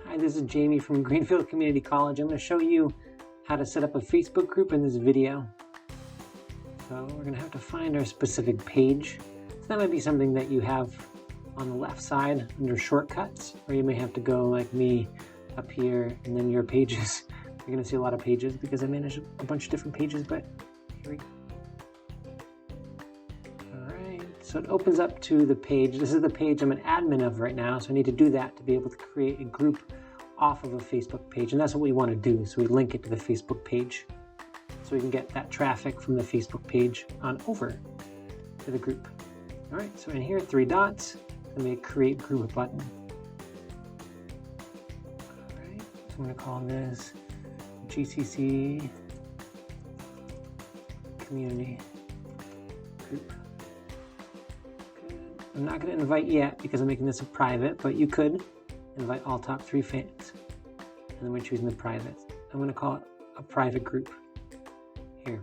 Hi, this is Jamie from Greenfield Community College. I'm going to show you how to set up a Facebook group in this video. So we're going to have to find our specific page. So that might be something that you have on the left side under shortcuts, or you may have to go like me up here and then your pages. You're going to see a lot of pages because I manage a bunch of different pages, but here we go. So it opens up to the page. This is the page I'm an admin of right now, so I need to do that to be able to create a group off of a Facebook page, and that's what we want to do. So we link it to the Facebook page so we can get that traffic from the Facebook page on over to the group. All right, so in here, 3 dots, let me create group button. All right, so I'm going to call this GCC community group. I'm not going to invite yet because I'm making this a private, but you could invite all top 3 fans. And then we're choosing the private. I'm going to call it a private group here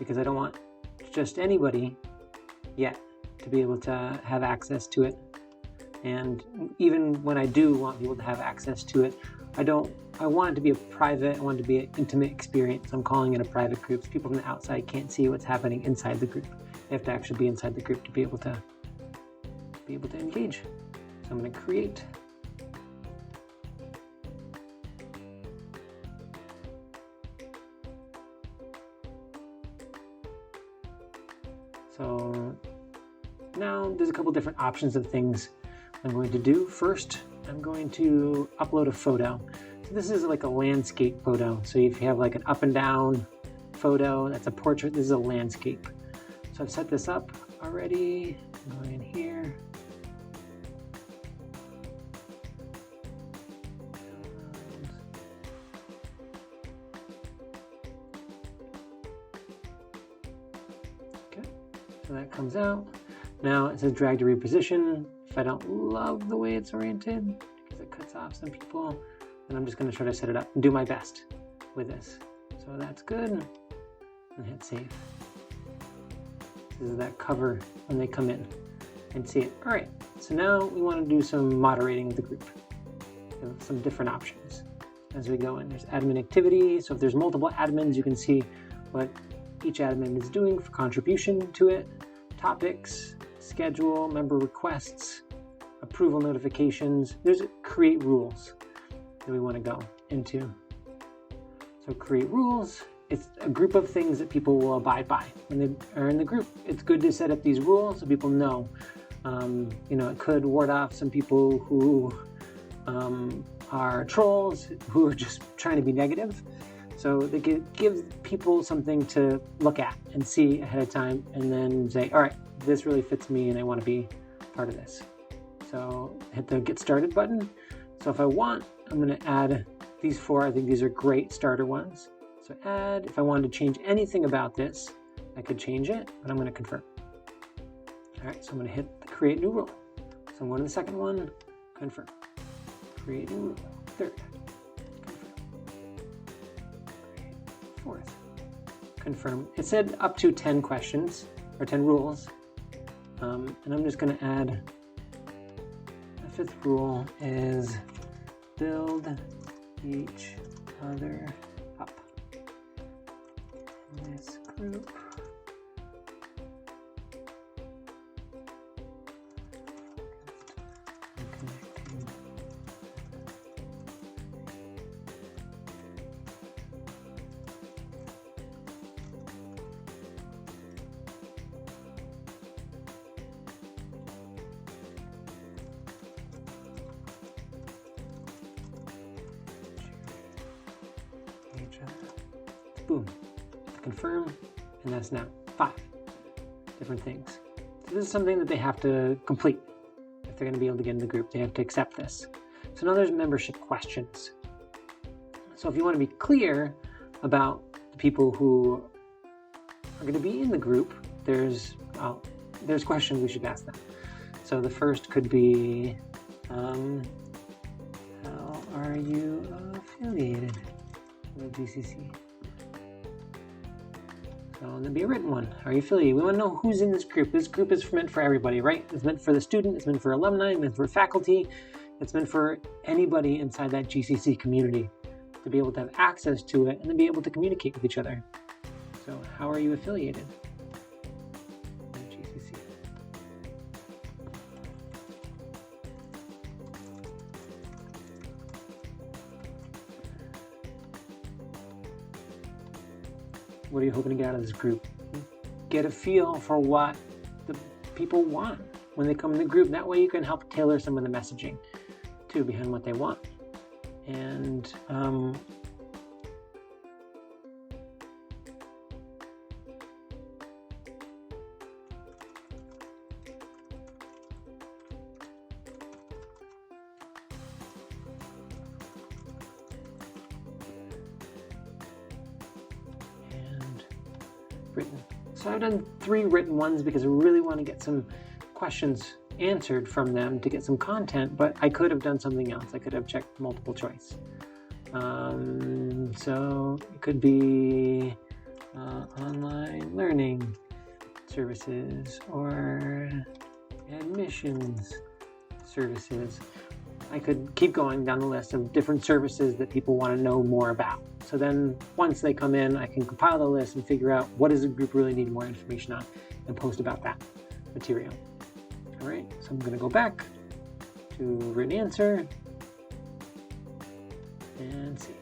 because I don't want just anybody yet to be able to have access to it. And even when I do want people to have access to it, I want it to be a private, I want it to be an intimate experience. I'm calling it a private group. So people from the outside can't see what's happening inside the group. They have to actually be inside the group to be able to engage. So I'm going to create. So now there's a couple different options of things I'm going to do. First, I'm going to upload a photo. So this is like a landscape photo. So if you have like an up and down photo, that's a portrait. This is a landscape. So I've set this up already. I'm going in here. So that comes out. Now it says drag to reposition. If I don't love the way it's oriented, because it cuts off some people, then I'm just going to try to set it up and do my best with this. So that's good. And hit save. This is that cover when they come in and see it. All right, so now we want to do some moderating of the group. Some different options as we go in. There's admin activity. So if there's multiple admins, you can see what each admin is doing for contribution to it. Topics, schedule, member requests, approval notifications. There's create rules that we want to go into. So create rules. It's a group of things that people will abide by when they are in the group. It's good to set up these rules so people know. It could ward off some people who are trolls, who are just trying to be negative. So they give people something to look at and see ahead of time and then say, all right, this really fits me and I want to be part of this. So hit the get started button. So if I want, I'm going to add these 4. I think these are great starter ones. So add, if I wanted to change anything about this, I could change it, but I'm going to confirm. All right, so I'm going to hit the create new rule. So I'm going to the second one, confirm. Create new rule. Third. Fourth, confirm. It said up to 10 questions or 10 rules, and I'm just going to add the 5th rule is build each other up in this group. Boom, confirm, and that's now 5 different things. So this is something that they have to complete if they're going to be able to get in the group. They have to accept this. So now there's membership questions. So if you want to be clear about the people who are going to be in the group, there's questions we should ask them. So the first could be, how are you affiliated with GCC? So there'll be a written one. Are you affiliated? We want to know who's in this group. This group is meant for everybody, right? It's meant for the student, it's meant for alumni, it's meant for faculty, It's meant for anybody inside that GCC community to be able to have access to it and to be able to communicate with each other. So how are you affiliated? GCC. What are you hoping to get out of this group? Get a feel for what the people want when they come in the group. That way you can help tailor some of the messaging too behind what they want. And written. So I've done 3 written ones because I really want to get some questions answered from them to get some content, but I could have done something else. I could have checked multiple choice. So it could be online learning services or admissions services. I could keep going down the list of different services that people want to know more about. So then once they come in, I can compile the list and figure out what does the group really need more information on and post about that material. All right, so I'm going to go back to written answer and save.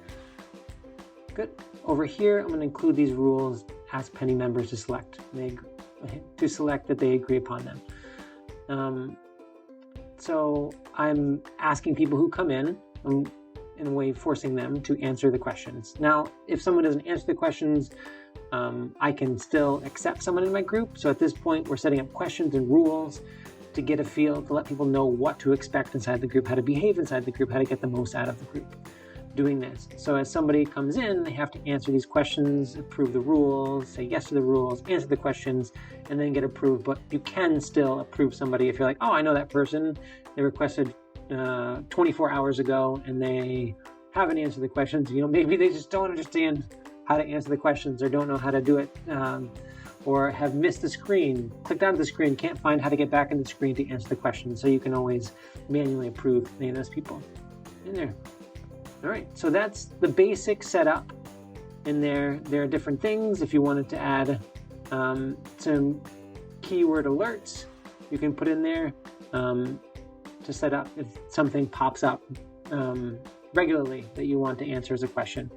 Good. Over here, I'm going to include these rules, ask Penny members to select that they agree upon them. So I'm asking people who come in a way forcing them to answer the questions. Now, if someone doesn't answer the questions, I can still accept someone in my group. So at this point, we're setting up questions and rules to get a feel, to let people know what to expect inside the group, how to behave inside the group, how to get the most out of the group doing this. So as somebody comes in, they have to answer these questions, approve the rules, say yes to the rules, answer the questions, and then get approved. But you can still approve somebody if you're like, oh, I know that person. They requested 24 hours ago and they haven't answered the questions. You know, maybe they just don't understand how to answer the questions or don't know how to do it, or have missed the screen, clicked out of the screen, can't find how to get back in the screen to answer the questions. So you can always manually approve any of those people in there. All right, so that's the basic setup in there. There are different things. If you wanted to add some keyword alerts, you can put in there to set up if something pops up regularly that you want to answer as a question.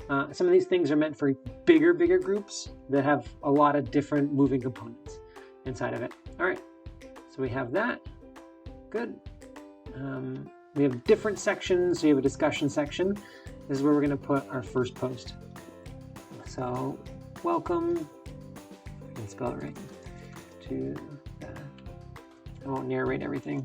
Some of these things are meant for bigger groups that have a lot of different moving components inside of it. All right, so we have that. Good. We have different sections. So you have a discussion section. This is where we're going to put our first post. So welcome, I can spell it right, to I won't narrate everything.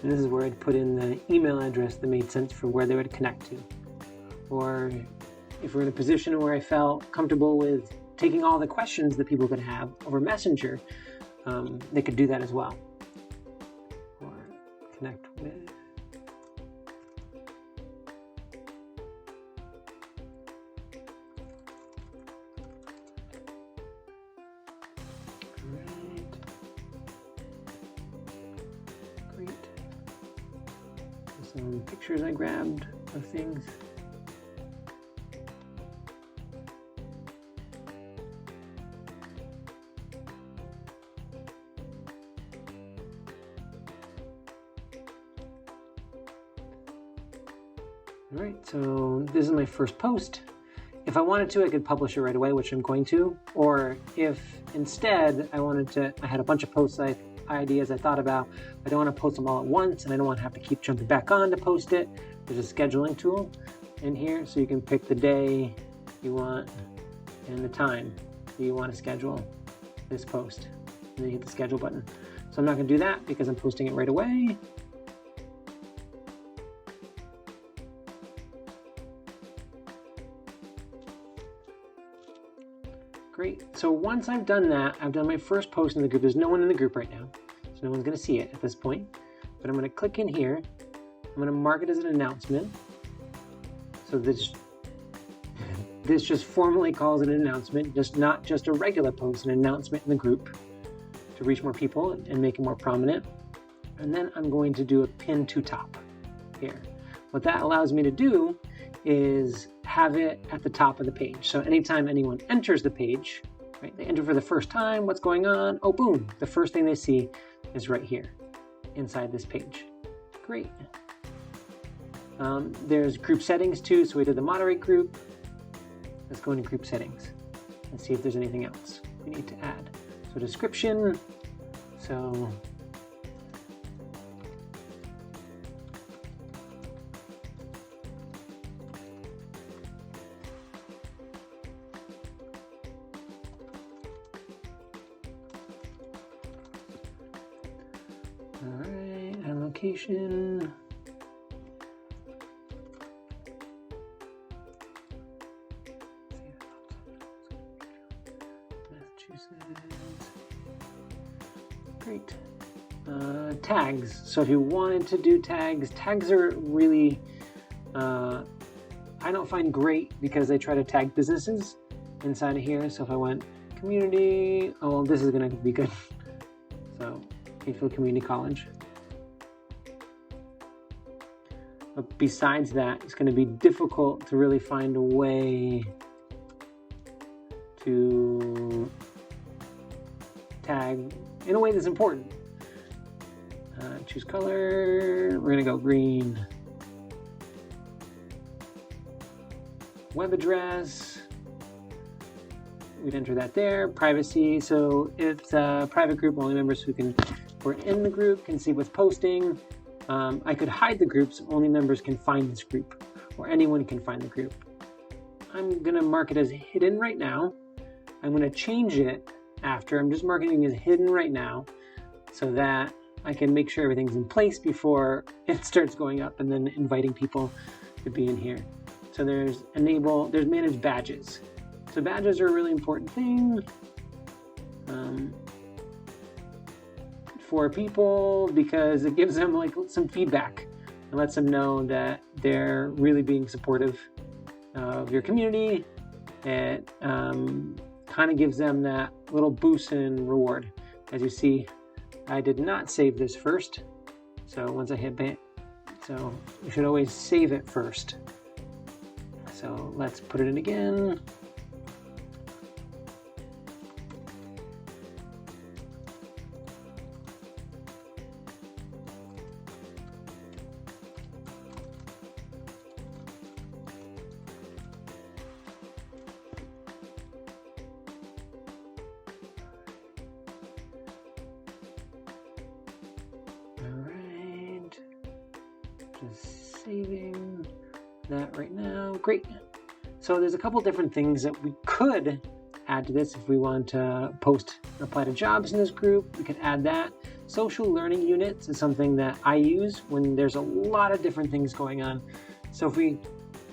And this is where I'd put in the email address that made sense for where they would connect to. Or if we're in a position where I felt comfortable with taking all the questions that people could have over Messenger, they could do that as well. Or connect with. Some pictures I grabbed of things. All right, so this is my first post. If I wanted to, I could publish it right away, which I'm going to. Or if instead I had a bunch of posts ideas I thought about. I don't want to post them all at once, and I don't want to have to keep jumping back on to post it. There's a scheduling tool in here, so you can pick the day you want and the time that you want to schedule this post. And then you hit the schedule button. So I'm not going to do that because I'm posting it right away. Great. So once I've done that, I've done my first post in the group. There's no one in the group right now, so no one's going to see it at this point. But I'm going to click in here. I'm going to mark it as an announcement. So this just formally calls it an announcement, just not just a regular post, an announcement in the group to reach more people and make it more prominent. And then I'm going to do a pin to top here. What that allows me to do is have it at the top of the page. So anytime anyone enters the page, right, they enter for the first time, what's going on? Oh, boom, the first thing they see is right here inside this page. Great. There's group settings too, so we did the moderate group. Let's go into group settings and see if there's anything else we need to add. So description, so all right, allocation. Great. Tags. So if you wanted to do tags, tags are really, I don't find great because they try to tag businesses inside of here. So if I went community, oh, well, this is going to be good. So Hayfield Community College. But besides that, it's going to be difficult to really find a way to tag in a way that's important. Choose color, we're gonna go green. Web address, we'd enter that there. Privacy, so it's a private group, only members who are in the group can see what's posting. I could hide the groups, only members can find this group, or anyone can find the group. I'm gonna mark it as hidden right now. I'm gonna change it after. I'm just marking it as hidden right now so that I can make sure everything's in place before it starts going up and then inviting people to be in here. So there's manage badges. So badges are a really important thing for people because it gives them like some feedback and lets them know that they're really being supportive of your community. It kind of gives them that little boost and reward. As you see, I did not save this first. So once I hit back, so you should always save it first. So let's put it in again. Just saving that right now. Great. So there's a couple different things that we could add to this if we want to post and apply to jobs in this group. We could add that. Social learning units is something that I use when there's a lot of different things going on. So if we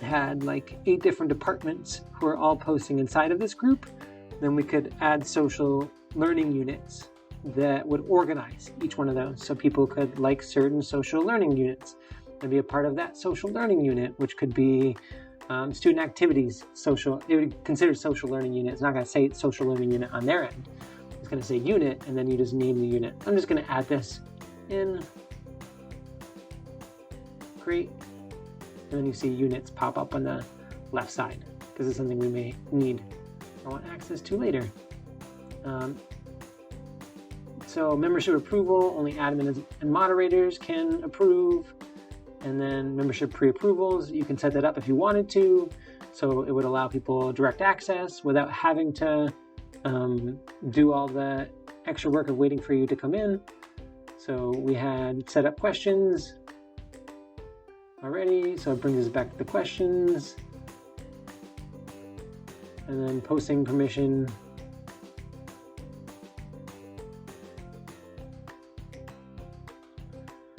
had like 8 different departments who are all posting inside of this group, then we could add social learning units that would organize each one of those. So people could like certain social learning units and be a part of that social learning unit, which could be student activities, it would consider social learning unit. It's not going to say social learning unit on their end. It's going to say unit, and then you just name the unit. I'm just going to add this in. Great. And then you see units pop up on the left side because it's something we may need or want access to later. So membership approval, only admins and moderators can approve. And then membership pre-approvals, you can set that up if you wanted to. So it would allow people direct access without having to do all the extra work of waiting for you to come in. So we had set up questions already. So it brings us back to the questions. And then posting permission.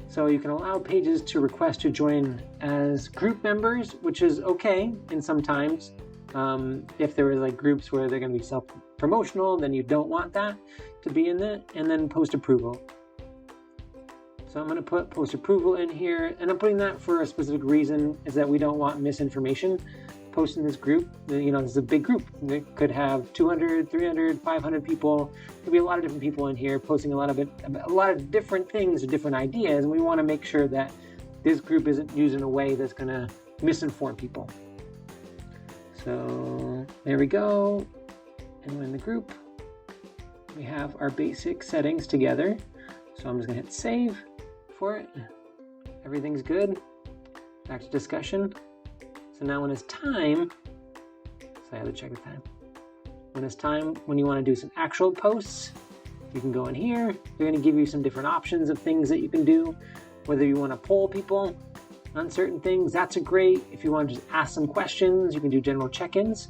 So you can allow pages to request to join as group members, which is okay in sometimes. If there was like groups where they're going to be self-promotional, then you don't want that to be in there. And then post approval. So I'm going to put post approval in here, and I'm putting that for a specific reason, is that we don't want misinformation post in this group. You know, this is a big group. It could have 200, 300, 500 people. Could be a lot of different people in here posting a lot of different things or different ideas, and we want to make sure that this group isn't used in a way that's going to misinform people. So there we go. And we're in the group. We have our basic settings together. So I'm just going to hit save for it. Everything's good. Back to discussion. So now when it's time, so I have to check the time. When it's time, when you want to do some actual posts, you can go in here. They're going to give you some different options of things that you can do. Whether you want to poll people on certain things, that's great. If you want to just ask some questions, you can do general check-ins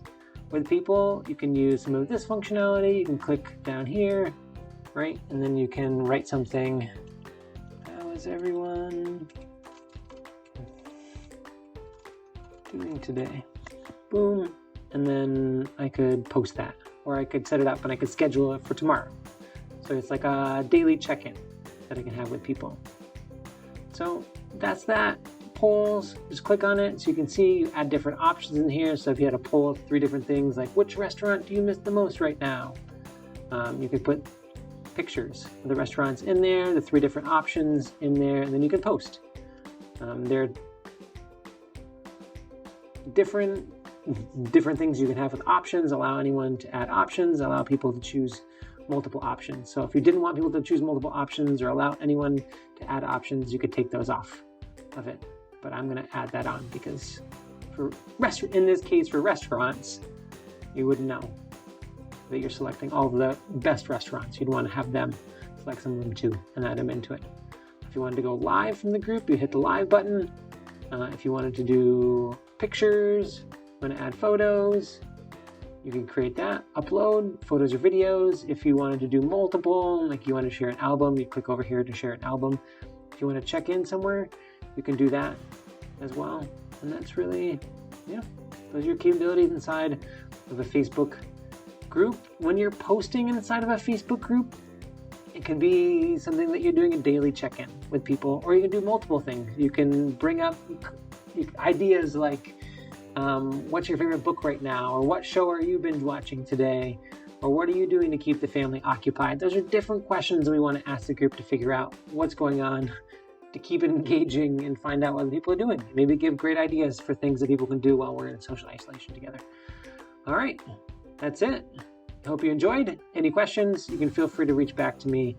with people. You can use some of this functionality. You can click down here, right? And then you can write something. How is everyone doing today? Boom. And then I could post that, or I could set it up and I could schedule it for tomorrow. So it's like a daily check-in that I can have with people. So that's that. Polls, just click on it so you can see you add different options in here. So if you had a poll of 3 different things, like which restaurant do you miss the most right now? You could put pictures of the restaurants in there, the 3 different options in there, and then you can post. There are different things you can have with options. Allow anyone to add options, allow people to choose multiple options. So if you didn't want people to choose multiple options or allow anyone to add options, you could take those off of it. But I'm going to add that on because in this case for restaurants, you wouldn't know that you're selecting all of the best restaurants. You'd want to have them select some of them too and add them into it. If you wanted to go live from the group, you hit the live button. If you wanted to do pictures, you want to add photos, you can create that, upload photos or videos. If you wanted to do multiple, like you want to share an album, you click over here to share an album. If you want to check in somewhere, you can do that as well. And that's really, those are your capabilities inside of a Facebook group. When you're posting inside of a Facebook group, it can be something that you're doing a daily check-in with people, or you can do multiple things. You can bring up ideas like, what's your favorite book right now? Or what show are you binge watching today? Or what are you doing to keep the family occupied? Those are different questions that we want to ask the group to figure out what's going on, to keep it engaging and find out what other people are doing. Maybe give great ideas for things that people can do while we're in social isolation together. All right, that's it. I hope you enjoyed. Any questions, you can feel free to reach back to me